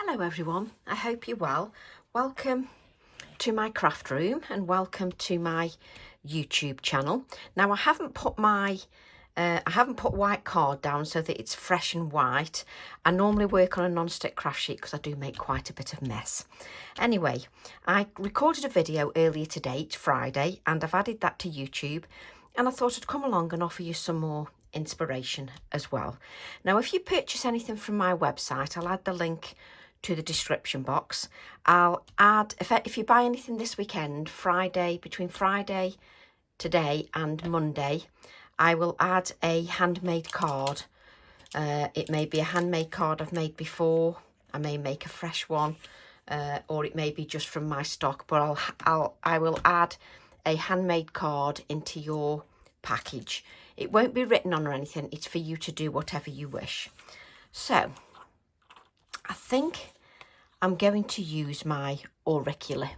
Hello everyone, I hope you're well. Welcome to my craft room and welcome to my YouTube channel. Now I haven't put white card down so that it's fresh and white. I normally work on a non-stick craft sheet because I do make quite a bit of mess. Anyway, I recorded a video earlier today, it's Friday, and I've added that to YouTube, and I thought I'd come along and offer you some more inspiration as well. Now if you purchase anything from my website, I'll add the link to the description box. I'll add, if you buy anything this weekend, between Friday today and Monday, I will add a handmade card. It may be a handmade card I've made before, I may make a fresh one, or it may be just from my stock, but I will add a handmade card into your package. It won't be written on or anything, it's for you to do whatever you wish. So I think I'm going to use my Auricula,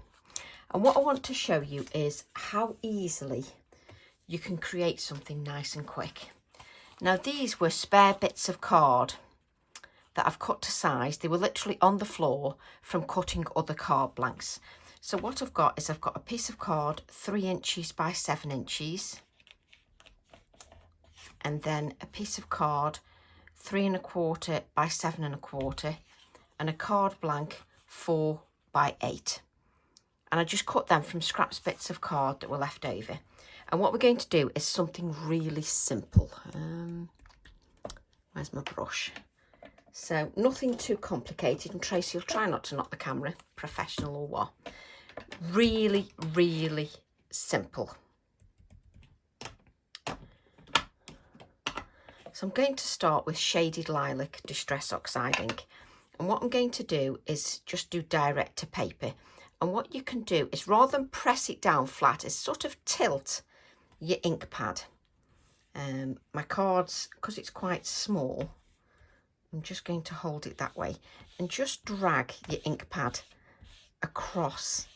and what I want to show you is how easily you can create something nice and quick. Now these were spare bits of card that I've cut to size. They were literally on the floor from cutting other card blanks. So what I've got is I've got a piece of card 3 inches by 7 inches, and then a piece of card 3 1/4 by 7 1/4, and a card blank 4 by 8. And I just cut them from scraps bits of card that were left over. And what we're going to do is something really simple. Where's my brush? So nothing too complicated, and Tracy will try not to knock the camera, professional or what. Really, really simple. So I'm going to start with Shaded Lilac Distress Oxide ink. And what I'm going to do is just do direct to paper. And what you can do is, rather than press it down flat, is sort of tilt your ink pad. My cards, because it's quite small, I'm just going to hold it that way and just drag your ink pad across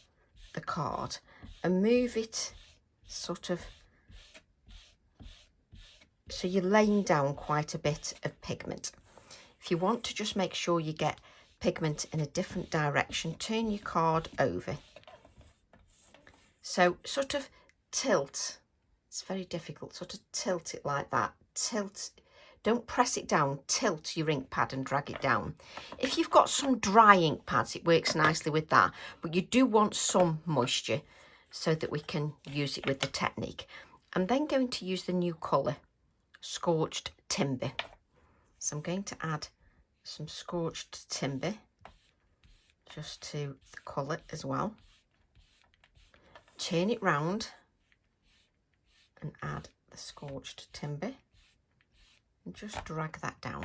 the card and move it sort of so you're laying down quite a bit of pigment. If you want to just make sure you get pigment in a different direction, turn your card over. So sort of tilt, it's very difficult, sort of tilt it like that. Tilt, don't press it down, tilt your ink pad and drag it down. If you've got some dry ink pads, it works nicely with that, but you do want some moisture so that we can use it with the technique. I'm then going to use the new colour, Scorched Timber. So I'm going to add some Scorched Timber just to the colour as well. Turn it round and add the Scorched Timber and just drag that down.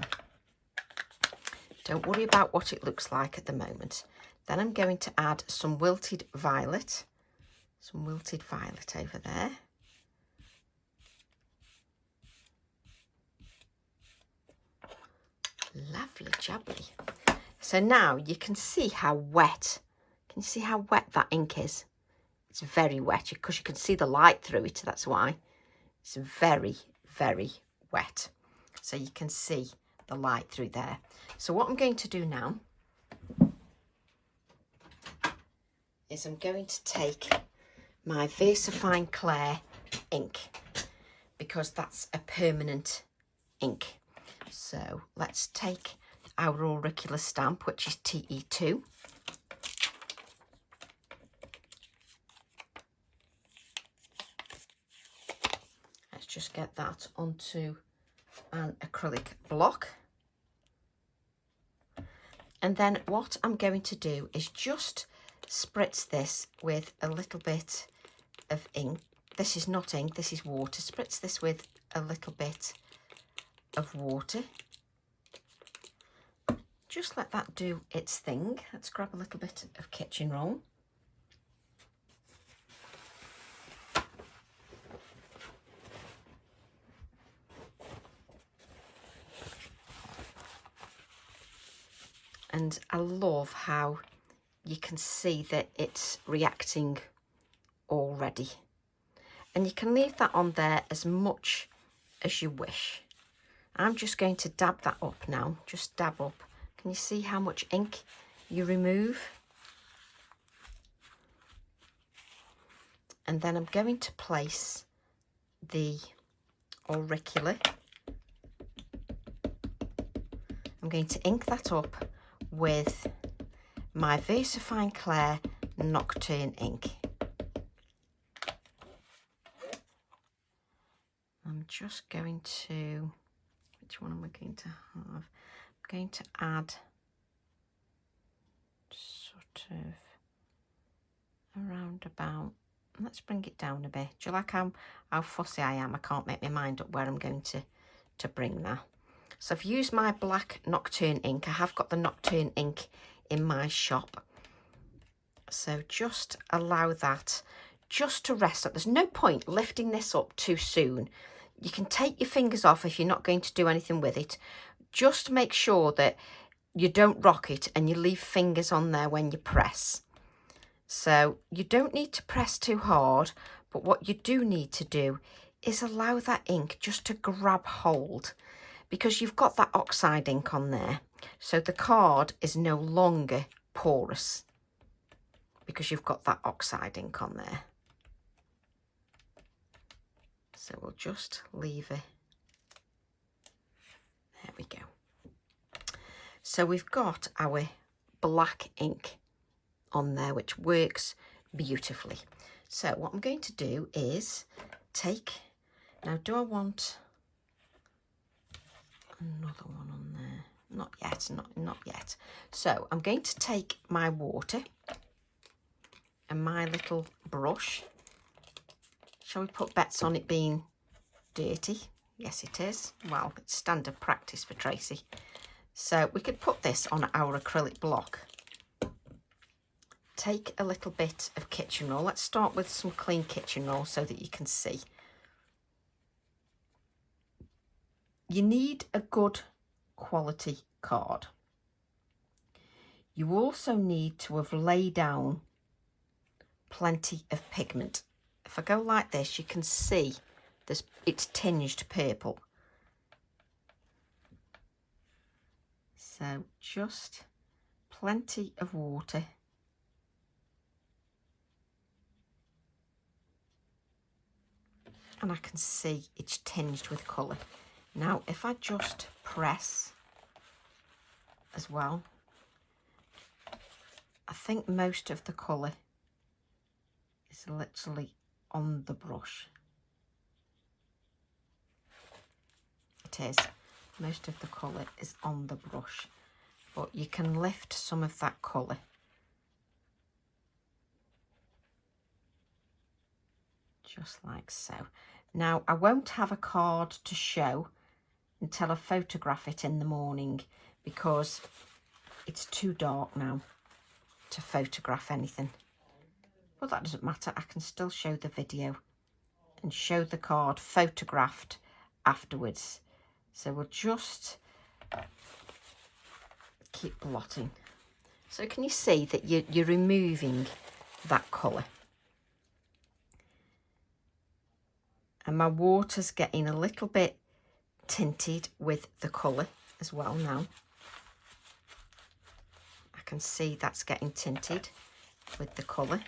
Don't worry about what it looks like at the moment. Then I'm going to add some wilted violet over there. Lovely jubbly. So now you can see how wet, can you see how wet that ink is? It's very wet because you can see the light through it, that's why. It's very, very wet. So you can see the light through there. So what I'm going to do now is I'm going to take my VersaFine Clair ink, because that's a permanent ink. So let's take our Auricula stamp, which is TE2. Let's just get that onto an acrylic block. And then what I'm going to do is just spritz this with a little bit of ink. This is not ink, this is water. Spritz this with a little bit of water. Just let that do its thing. Let's grab a little bit of kitchen roll. And I love how you can see that it's reacting already. And you can leave that on there as much as you wish. I'm just going to dab that up now, just dab up. Can you see how much ink you remove. And then I'm going to place the Auricula. I'm going to ink that up with my VersaFine Clair Nocturne ink. I'm just going to, which one am I going to have? I'm going to add sort of around about, let's bring it down a bit. Do you like how fussy I am? I can't make my mind up where I'm going to bring that. So I've used my black Nocturne ink. I have got the Nocturne ink in my shop. So just allow that just to rest up. There's no point lifting this up too soon. You can take your fingers off if you're not going to do anything with it. Just make sure that you don't rock it and you leave fingers on there when you press. So you don't need to press too hard, but what you do need to do is allow that ink just to grab hold, because you've got that oxide ink on there. So the card is no longer porous because you've got that oxide ink on there. So we'll just leave it. There we go. So we've got our black ink on there, which works beautifully. So what I'm going to do is take, now do I want another one on there? Not yet, not yet. So I'm going to take my water and my little brush. Shall we put bets on it being dirty? Yes, it is. Well, it's standard practice for Tracy. So we could put this on our acrylic block. Take a little bit of kitchen roll. Let's start with some clean kitchen roll so that you can see. You need a good quality card. You also need to have laid down plenty of pigment. If I go like this, you can see it's tinged purple. So just plenty of water. And I can see it's tinged with colour. Now, if I just press as well, I think most of the colour is literally on the brush. It is. Most of the colour is on the brush, but you can lift some of that colour. Just like so. Now, I won't have a card to show until I photograph it in the morning, because it's too dark now to photograph anything. But that doesn't matter. I can still show the video and show the card photographed afterwards. So we'll just keep blotting. So can you see that you're removing that colour? And my water's getting a little bit tinted with the colour as well now. I can see that's getting tinted with the colour.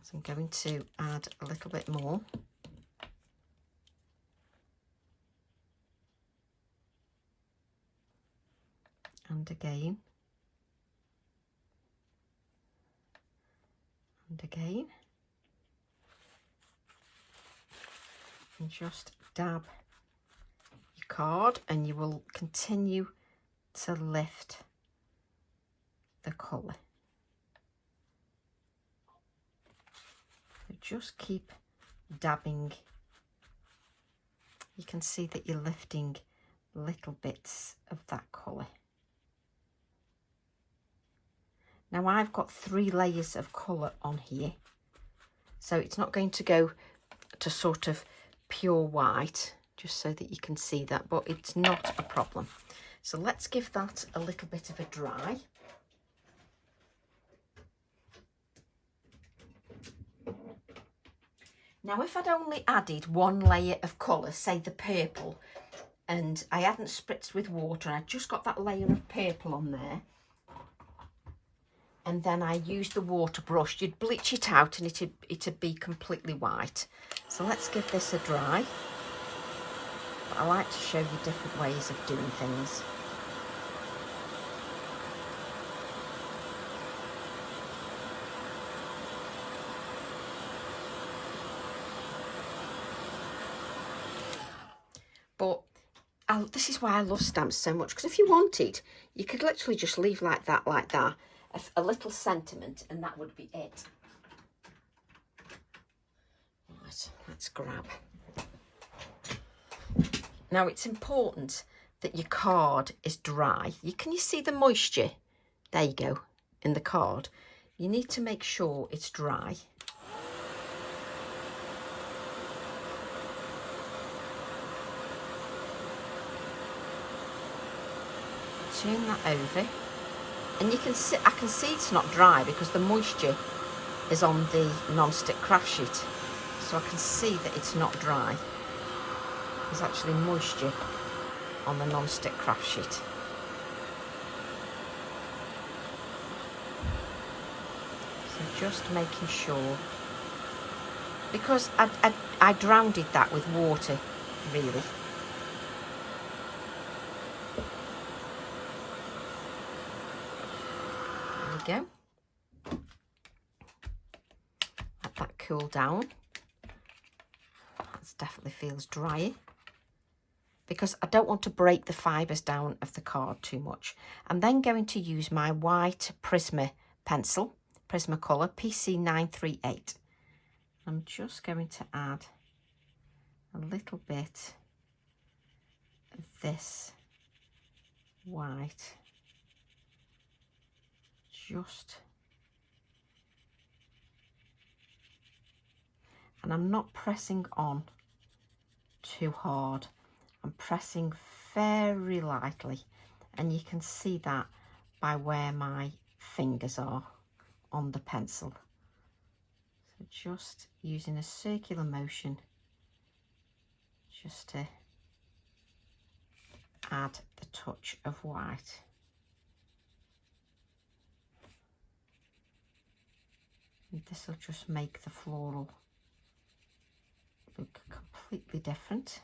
So I'm going to add a little bit more. And again. And again. And just dab your card, and you will continue to lift the colour. So just keep dabbing. You can see that you're lifting little bits of that colour. Now I've got 3 layers of colour on here, so it's not going to go to sort of pure white, just so that you can see that, but it's not a problem. So let's give that a little bit of a dry. Now if I'd only added 1 layer of colour, say the purple, and I hadn't spritzed with water, and I just got that layer of purple on there, and then I use the water brush. You'd bleach it out and it'd be completely white. So let's give this a dry. But I like to show you different ways of doing things. But this is why I love stamps so much, because if you wanted, you could literally just leave like that, a little sentiment, and that would be it. Right, let's grab. Now it's important that your card is dry. Can you see the moisture? There you go, in the card. You need to make sure it's dry. Turn that over, and you can see, I can see it's not dry because the moisture is on the non-stick craft sheet, so I can see that it's not dry. There's actually moisture on the non-stick craft sheet. So just making sure, because I drowned that with water, really. Go. Let that cool down. That definitely feels dry, because I don't want to break the fibres down of the card too much. I'm then going to use my white Prisma pencil, Prismacolor PC938. I'm just going to add a little bit of this white. And I'm not pressing on too hard. I'm pressing very lightly, and you can see that by where my fingers are on the pencil. So just using a circular motion just to add the touch of white. This will just make the floral look completely different.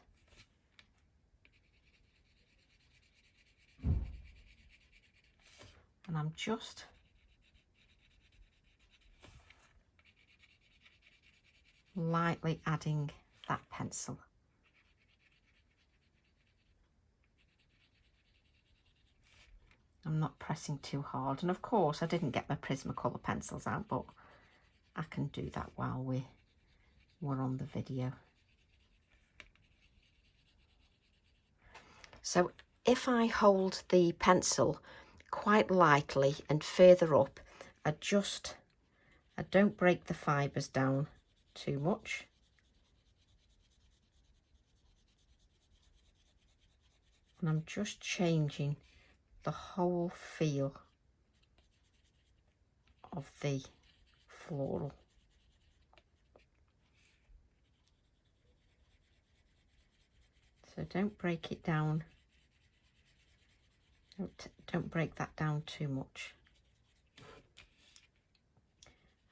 And I'm just lightly adding that pencil. I'm not pressing too hard, and of course I didn't get my Prismacolor pencils out, but I can do that while we're on the video. So if I hold the pencil quite lightly and further up, I don't break the fibres down too much. And I'm just changing the whole feel of the floral. So don't break it down. Don't break that down too much.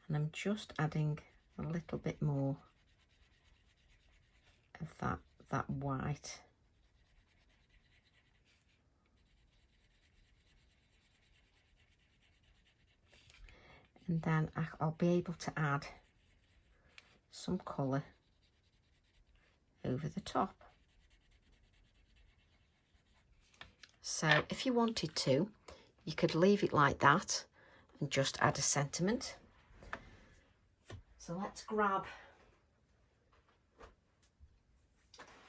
And I'm just adding a little bit more of that white. And then I'll be able to add some colour over the top. So if you wanted to, you could leave it like that and just add a sentiment. So let's grab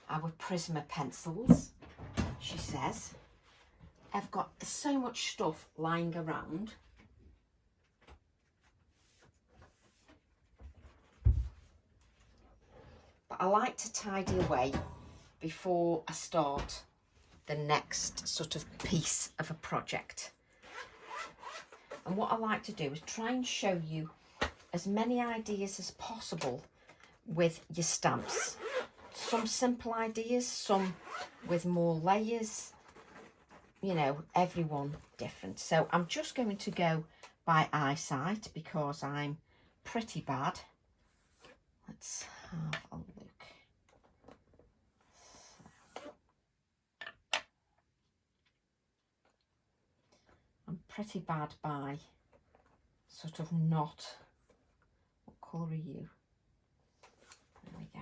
our Prisma pencils. She says, I've got so much stuff lying around. But I like to tidy away before I start the next sort of piece of a project. And what I like to do is try and show you as many ideas as possible with your stamps. Some simple ideas, some with more layers. you know, everyone different. So I'm just going to go by eyesight because I'm pretty bad. Let's have a look. I'm pretty bad by sort of not. What colour are you? There we go.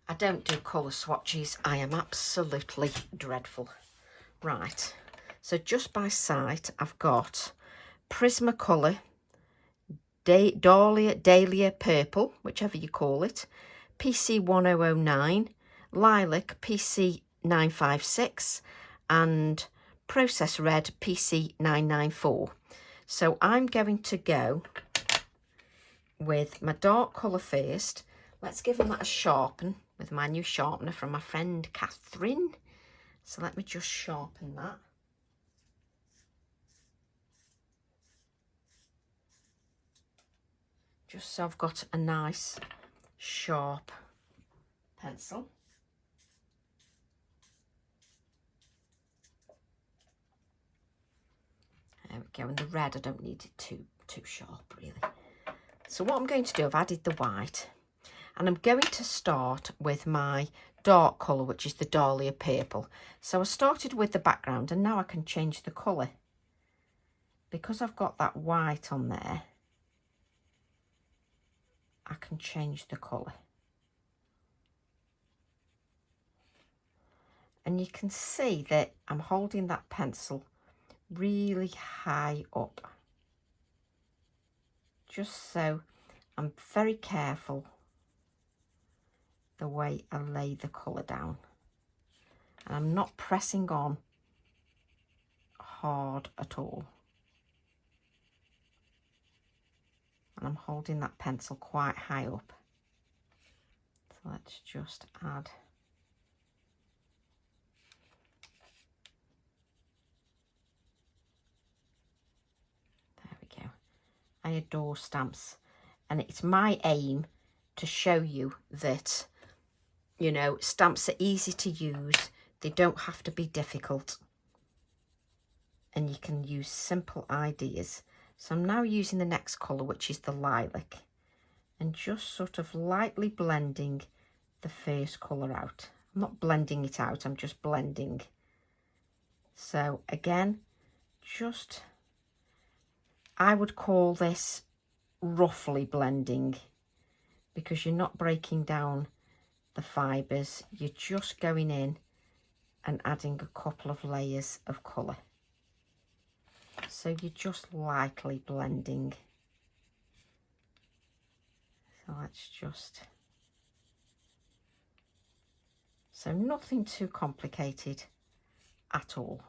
I don't do colour swatches. I am absolutely dreadful. Right, so just by sight, I've got Prismacolor, Dahlia Purple, whichever you call it, PC 1009, Lilac PC 956, and Process Red PC 994. So I'm going to go with my dark colour first. Let's give them that a sharpen with my new sharpener from my friend Catherine. So let me just sharpen that. Just so I've got a nice sharp pencil. There we go, and the red, I don't need it too sharp really. So what I'm going to do, I've added the white, and I'm going to start with my dark colour, which is the Dahlia Purple. So I started with the background, and now I can change the colour. Because I've got that white on there, I can change the colour. And you can see that I'm holding that pencil really high up, just so I'm very careful the way I lay the colour down, and I'm not pressing on hard at all, and I'm holding that pencil quite high up. So let's just add I adore stamps, and it's my aim to show you that, you know, stamps are easy to use. They don't have to be difficult, and you can use simple ideas. So I'm now using the next colour, which is the lilac, and just sort of lightly blending the first colour out. I'm not blending it out, I'm just blending. So again, just, I would call this roughly blending, because you're not breaking down the fibres, you're just going in and adding a couple of layers of colour. So you're just lightly blending. So let's just, so nothing too complicated at all.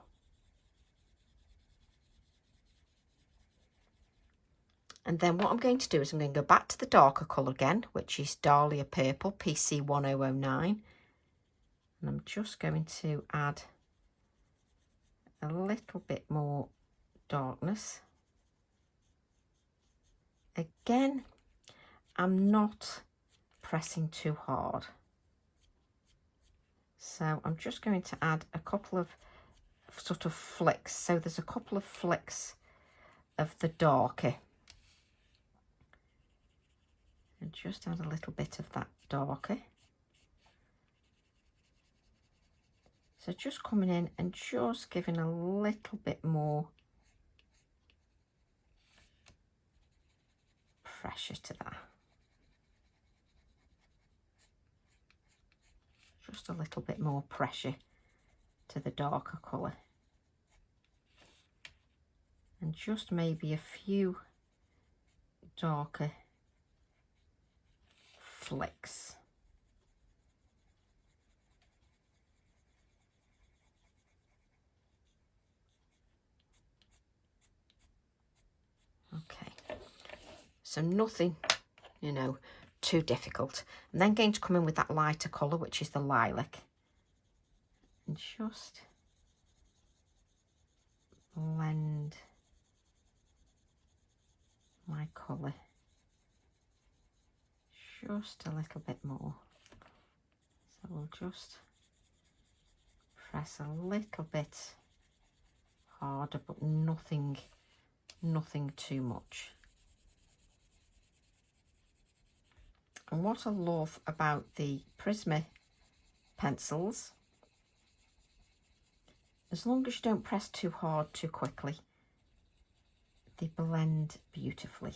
And then what I'm going to do is I'm going to go back to the darker colour again, which is Dahlia Purple, PC 1009. And I'm just going to add a little bit more darkness. Again, I'm not pressing too hard. So I'm just going to add a couple of sort of flicks. So there's a couple of flicks of the darker. And just add a little bit of that darker. So just coming in and just giving a little bit more pressure to that. Just a little bit more pressure to the darker colour. And just maybe a few darker flicks. Okay, so nothing, you know, too difficult. I'm then going to come in with that lighter colour, which is the lilac, and just blend my colour just a little bit more. So we'll just press a little bit harder, but nothing too much. And what I love about the Prisma pencils, as long as you don't press too hard too quickly, they blend beautifully.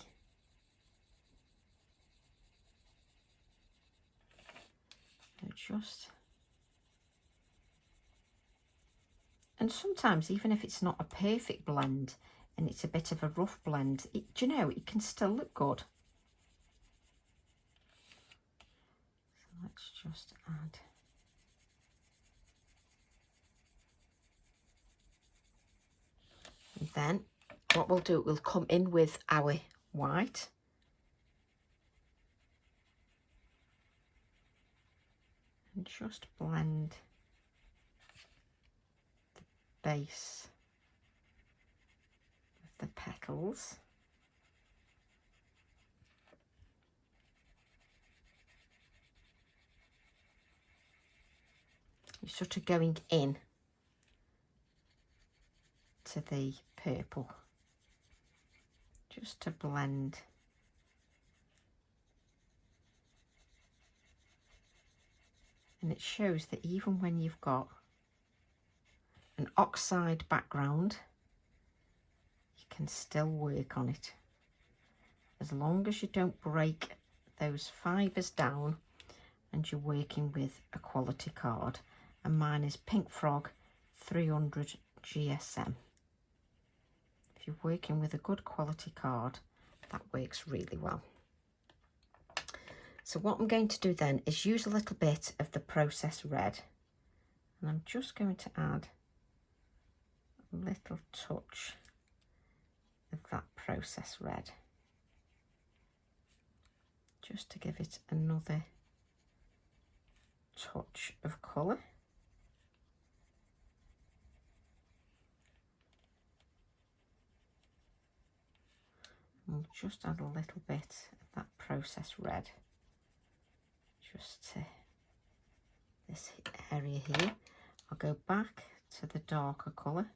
And sometimes even if it's not a perfect blend and it's a bit of a rough blend, do you know, it can still look good. So let's just add and then what we'll do, we'll come in with our white. And just blend the base of the petals. You're sort of going in to the purple, just to blend. And it shows that even when you've got an oxide background, you can still work on it. As long as you don't break those fibres down and you're working with a quality card. And mine is Pink Frog 300 GSM. If you're working with a good quality card, that works really well. So what I'm going to do then is use a little bit of the Process Red, and I'm just going to add a little touch of that Process Red, just to give it another touch of colour. We'll just add a little bit of that Process Red just to this area here. I'll go back to the darker colour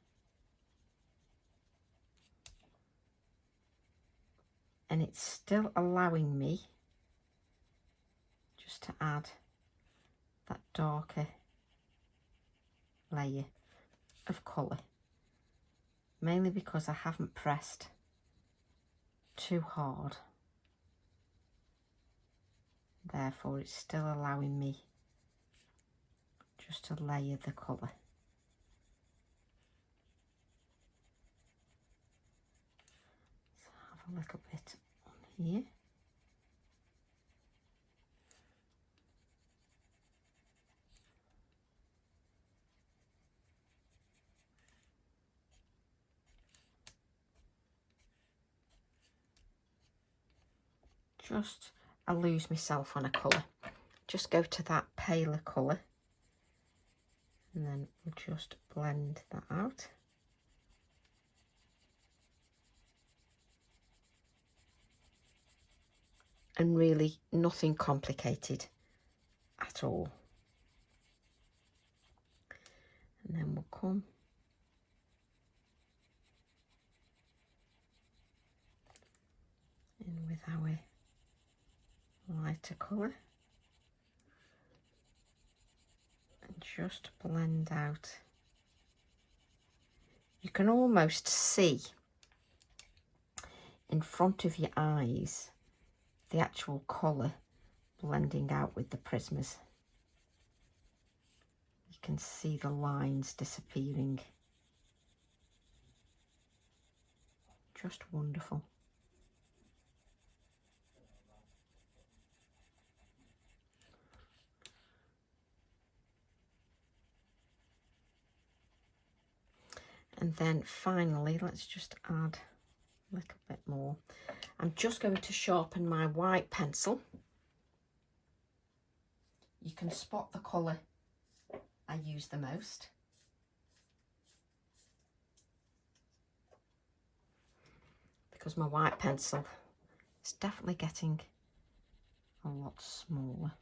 and it's still allowing me just to add that darker layer of colour, mainly because I haven't pressed too hard. Therefore it's still allowing me just to layer the colour. So have a little bit on here. Just, I lose myself on a colour. Just go to that paler colour and then we'll just blend that out. And really nothing complicated at all. And then we'll come in with our lighter colour and just blend out. You can almost see in front of your eyes the actual colour blending out with the Prismas. You can see the lines disappearing. Just wonderful. And then finally, let's just add a little bit more. I'm just going to sharpen my white pencil. You can spot the colour I use the most. Because my white pencil is definitely getting a lot smaller.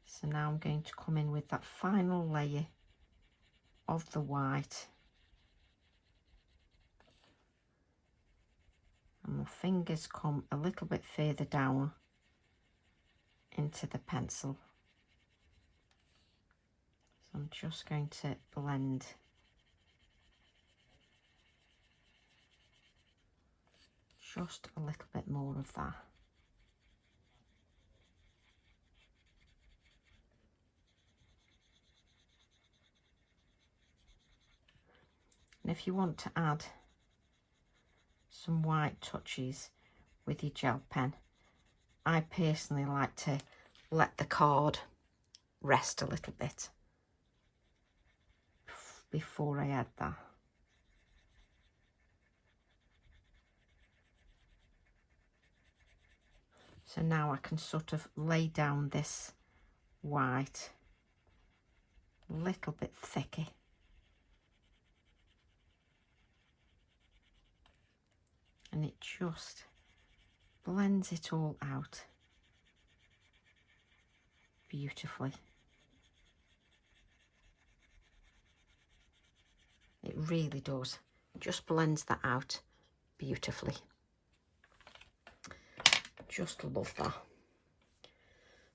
So So now I'm going to come in with that final layer of the white. And my fingers come a little bit further down into the pencil. So I'm just going to blend just a little bit more of that. And if you want to add some white touches with your gel pen, I personally like to let the card rest a little bit before I add that. So now I can sort of lay down this white a little bit thicker. And it just blends it all out beautifully. It really does. Just blends that out beautifully. Just love that.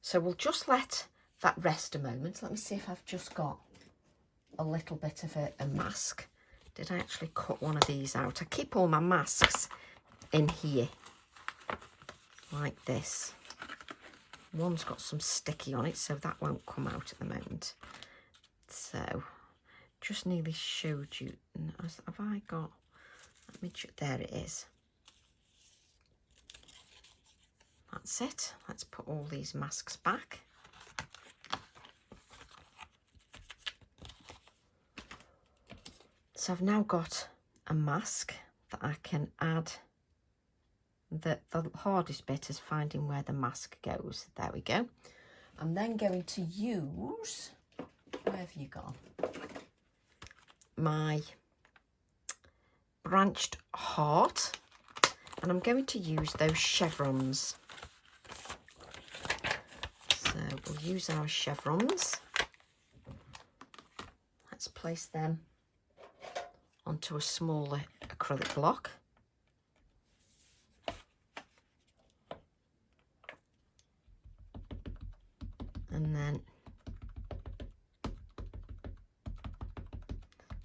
So we'll just let that rest a moment. Let me see if I've just got a little bit of a mask. Did I actually cut one of these out? I keep all my masks in here like this. One's got some sticky on it, so that won't come out at the moment. So just nearly showed you. Have I got, let me check, there it is. That's it. Let's put all these masks back. So I've now got a mask that I can add. The hardest bit is finding where the mask goes. There we go. I'm then going to use, where have you gone? My branched heart, and I'm going to use those chevrons. So we'll use our chevrons. Let's place them onto a smaller acrylic block. And then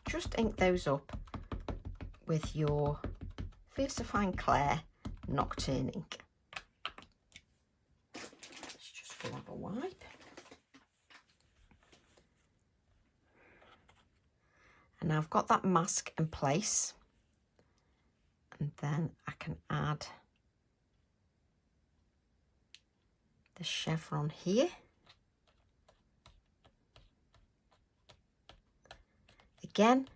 just ink those up with your Fiercifying Clair Nocturne ink. Let's just grab a wipe. And now I've got that mask in place. And then I can add the chevron here. Again,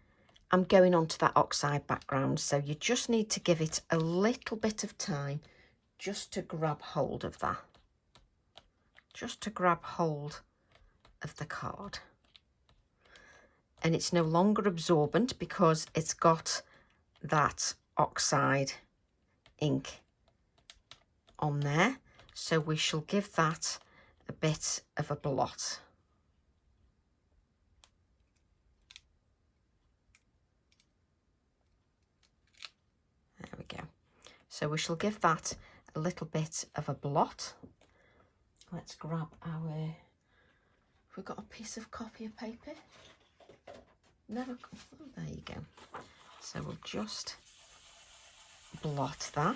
I'm going onto that oxide background, so you just need to give it a little bit of time just to grab hold of that. Just to grab hold of the card. And it's no longer absorbent because it's got that oxide ink on there. So we shall give that a bit of a blot. There we go. So we shall give that a little bit of a blot. Let's grab our, have we got a piece of copy paper? Never, oh, there you go. So we'll just blot that.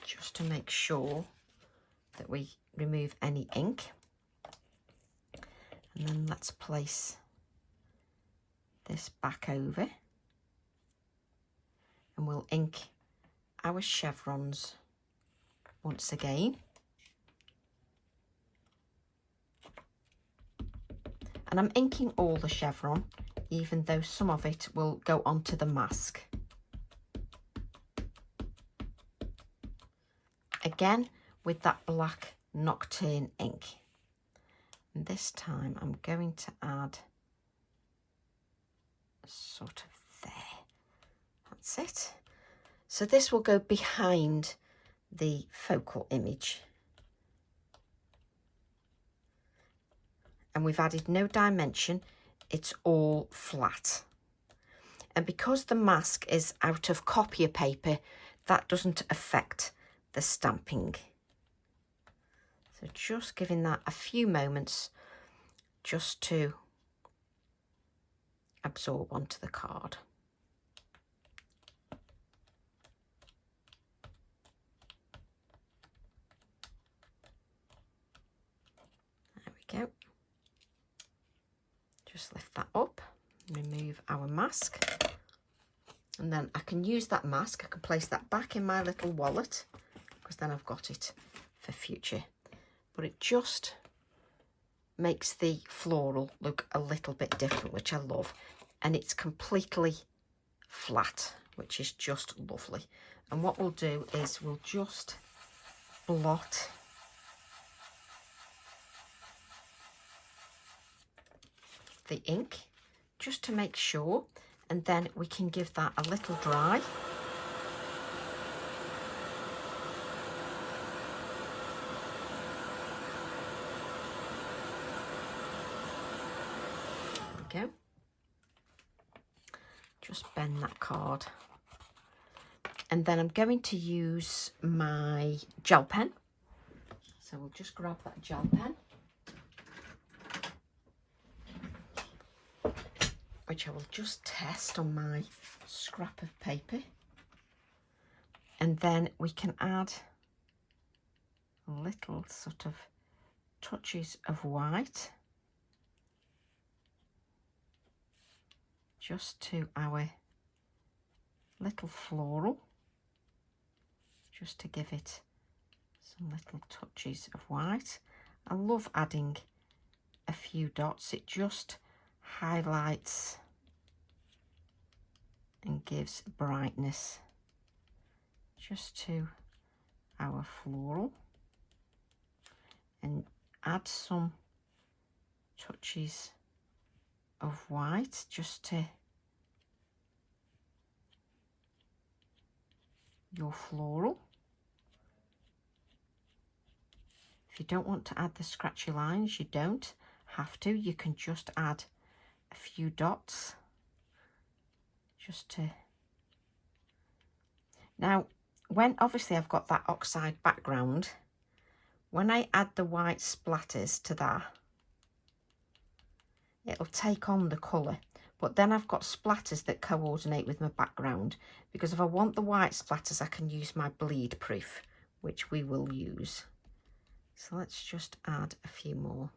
Just to make sure that we remove any ink. And then let's place this back over. And we'll ink our chevrons once again. And I'm inking all the chevron, even though some of it will go onto the mask. Again, with that black Nocturne ink. And this time I'm going to add sort of there. That's it. So this will go behind the focal image. and we've added no dimension, it's all flat. And because the mask is out of copier paper, that doesn't affect the stamping. So just giving that a few moments just to absorb onto the card. There we go. Just lift that up, remove our mask. And then I can use that mask, I can place that back in my little wallet, because then I've got it for future. But it just makes the floral look a little bit different, which I love. And it's completely flat, which is just lovely. And what we'll do is we'll just blot the ink just to make sure, and then we can give that a little dry. There we go. Just bend that card, and then I'm going to use my gel pen. So we'll just grab that gel pen, which I will just test on my scrap of paper. And then we can add little sort of touches of white just to our little floral, just to give it some little touches of white. I love adding a few dots, it just highlights and gives brightness just to our floral, and add some touches of white just to your floral. If you don't want to add the scratchy lines, you don't have to, you can just add a few dots just to. Now when obviously I've got that oxide background, when I add the white splatters to that, it'll take on the colour, but then I've got splatters that coordinate with my background, because if I want the white splatters I can use my bleed proof, which we will use. So let's just add a few more.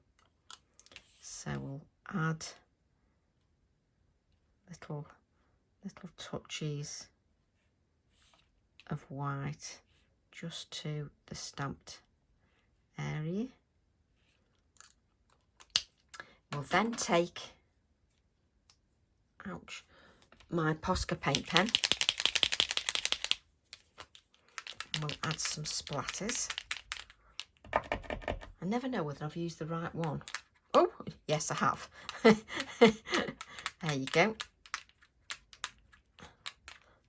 So we'll add little touches of white just to the stamped area. We'll then take, my Posca paint pen, and we'll add some splatters. I never know whether I've used the right one. Oh, yes, I have. There you go.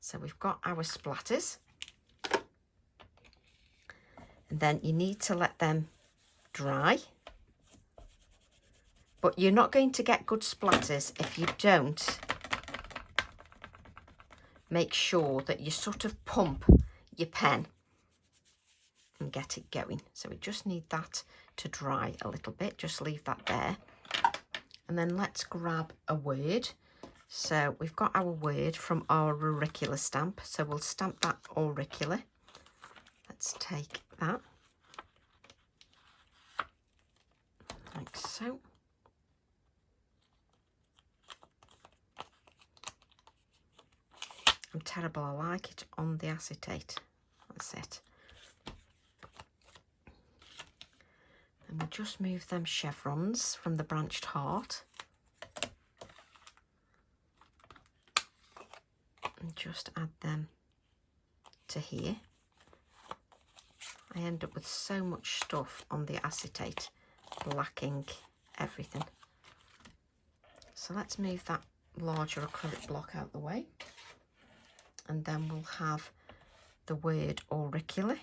So we've got our splatters. And then you need to let them dry. But you're not going to get good splatters if you don't make sure that you sort of pump your pen and get it going. So we just need that to dry a little bit. Just leave that there. And then let's grab a word. So we've got our word from our Auricula stamp. So we'll stamp that Auricula. Let's take that. Like so. I'm terrible, I like it on the acetate. That's it. And we'll just move them chevrons from the branched heart. And just add them to here. I end up with so much stuff on the acetate, lacking everything. So let's move that larger acrylic block out the way. And then we'll have the word Auricula.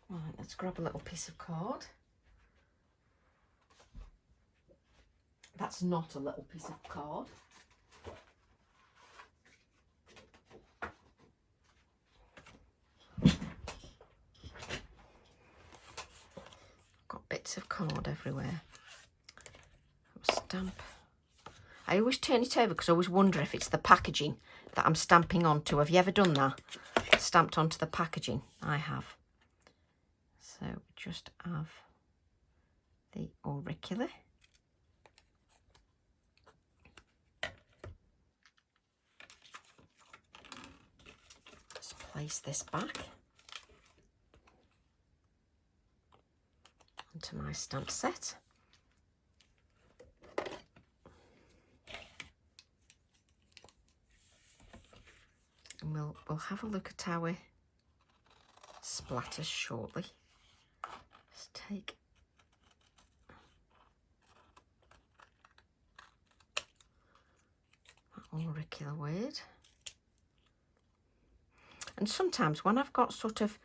Right, let's grab a little piece of card. That's not a little piece of card. Got bits of card everywhere. Stamp. I always turn it over because I always wonder if it's the packaging that I'm stamping onto. Have you ever done that? Stamped onto the packaging? I have. So just have the auricula. Just place this back onto my stamp set. And we'll have a look at our splatters shortly. Just take that auricular word. And sometimes when I've got sort of,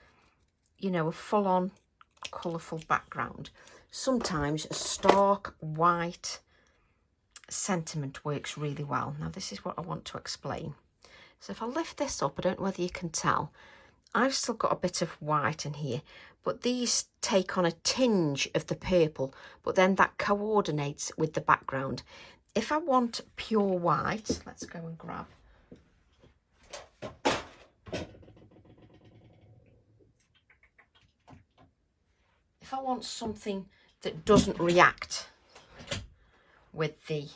you know, a full-on colourful background, sometimes a stark white sentiment works really well. Now this is what I want to explain. So if I lift this up, I don't know whether you can tell, I've still got a bit of white in here, but these take on a tinge of the purple, but then that coordinates with the background. If I want pure white, let's go and grab. If I want something that doesn't react with the,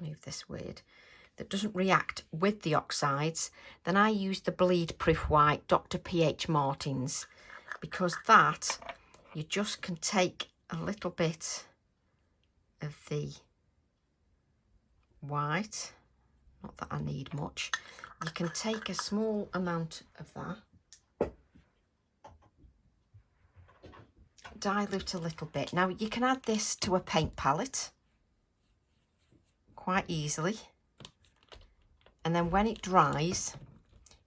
move this word, that doesn't react with the oxides, then I use the bleed proof white Dr. P.H. Martin's, because that you just can take a little bit of the white, not that I need much, you can take a small amount of that, dilute a little bit. Now you can add this to a paint palette quite easily, and then when it dries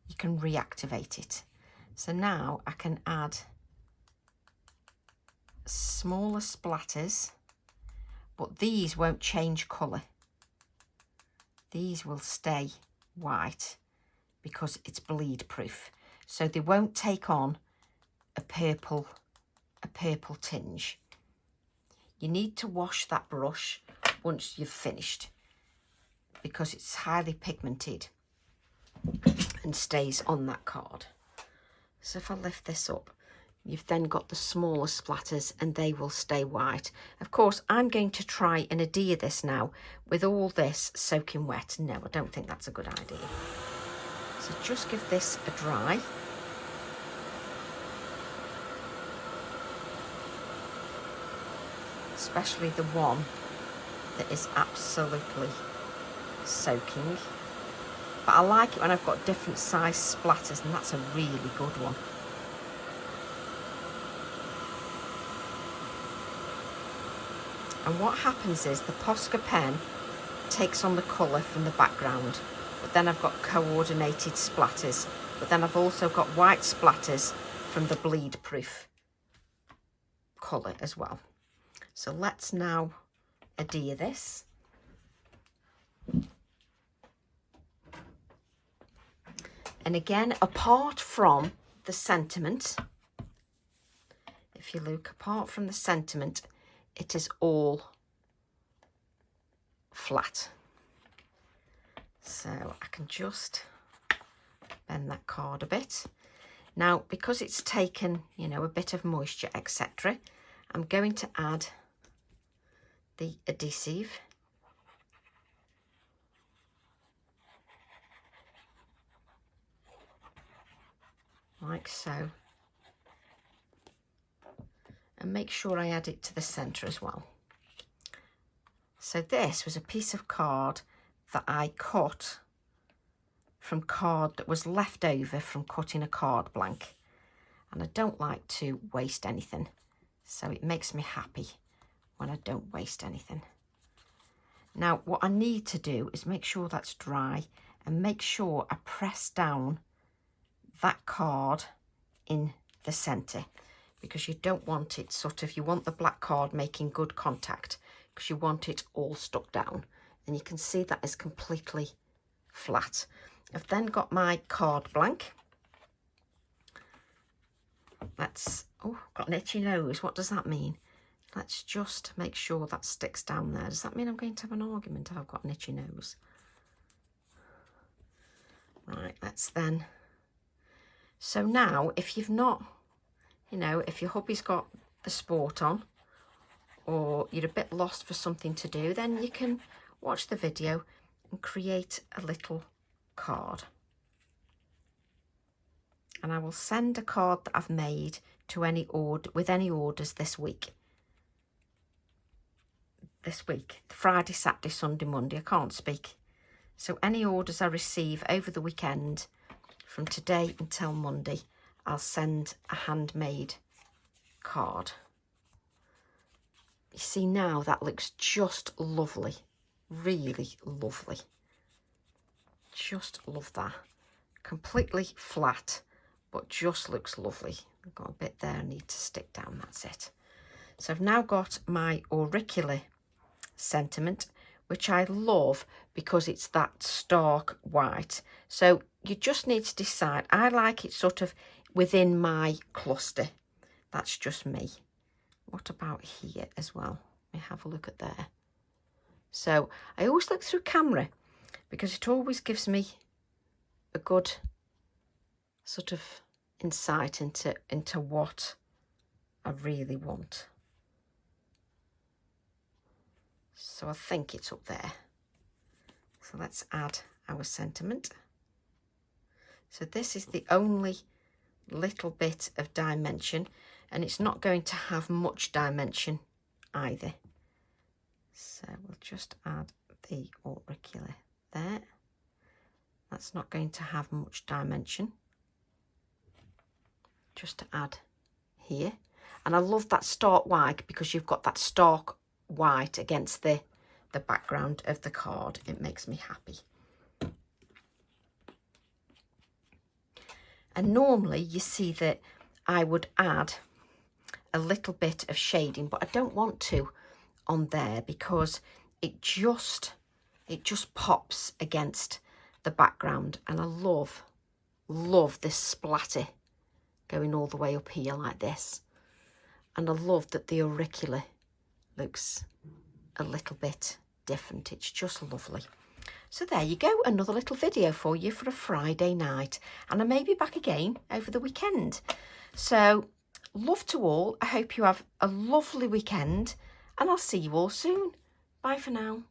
you can reactivate it. So now I can add smaller splatters, but these won't change colour. These will stay white because it's bleed proof, so they won't take on a purple tinge. You need to wash that brush once you've finished because it's highly pigmented and stays on that card. So if I lift this up, you've then got the smaller splatters and they will stay white. Of course, I'm going to try and adhere this now with all this soaking wet. No, I don't think that's a good idea. So just give this a dry. Especially the one that is absolutely soaking. But I like it when I've got different size splatters, and that's a really good one. And what happens is the Posca pen takes on the colour from the background, but then I've got coordinated splatters, but then I've also got white splatters from the bleed proof colour as well. So let's now adhere this. And again, apart from the sentiment, if you look, apart from the sentiment, it is all flat. So I can just bend that card a bit. Now, because it's taken, you know, a bit of moisture, etc., I'm going to add the adhesive. Like so. And make sure I add it to the centre as well. So this was a piece of card that I cut from card that was left over from cutting a card blank. And I don't like to waste anything. So it makes me happy when I don't waste anything. Now what I need to do is make sure that's dry and make sure I press down that card in the centre, because you don't want it sort of, you want the black card making good contact, because you want it all stuck down. And you can see that is completely flat. I've then got my card blank. Let's, oh, got an itchy nose. What does that mean? Let's just make sure that sticks down there. Does that mean I'm going to have an argument if I've got an itchy nose? Right, let's then. So now, if you've not, you know, if your hubby's got the sport on, or you're a bit lost for something to do, then you can watch the video and create a little card. And I will send a card that I've made to any order, with any orders this week. Friday, Saturday, Sunday, Monday, I can't speak. So any orders I receive over the weekend, from today until Monday, I'll send a handmade card. You see now that looks just lovely, really lovely. Just love that. Completely flat, but just looks lovely. I've got a bit there I need to stick down, that's it. So I've now got my Auricula sentiment, which I love because it's that stark white. So you just need to decide. I like it sort of within my cluster. That's just me. What about here as well? Let me have a look at there. So I always look through camera because it always gives me a good sort of insight into what I really want. So I think it's up there. So let's add our sentiment. So this is the only little bit of dimension, and it's not going to have much dimension either. So we'll just add the auricula there. That's not going to have much dimension. Just to add here. And I love that stark white because you've got that stark white against the background of the card. It makes me happy. And normally you see that I would add a little bit of shading, but I don't want to on there because it just pops against the background. And I love this splatter going all the way up here like this. And I love that the auricula looks a little bit different. It's just lovely. So there you go, another little video for you for a Friday night. And I may be back again over the weekend. So love to all. I hope you have a lovely weekend and I'll see you all soon. Bye for now.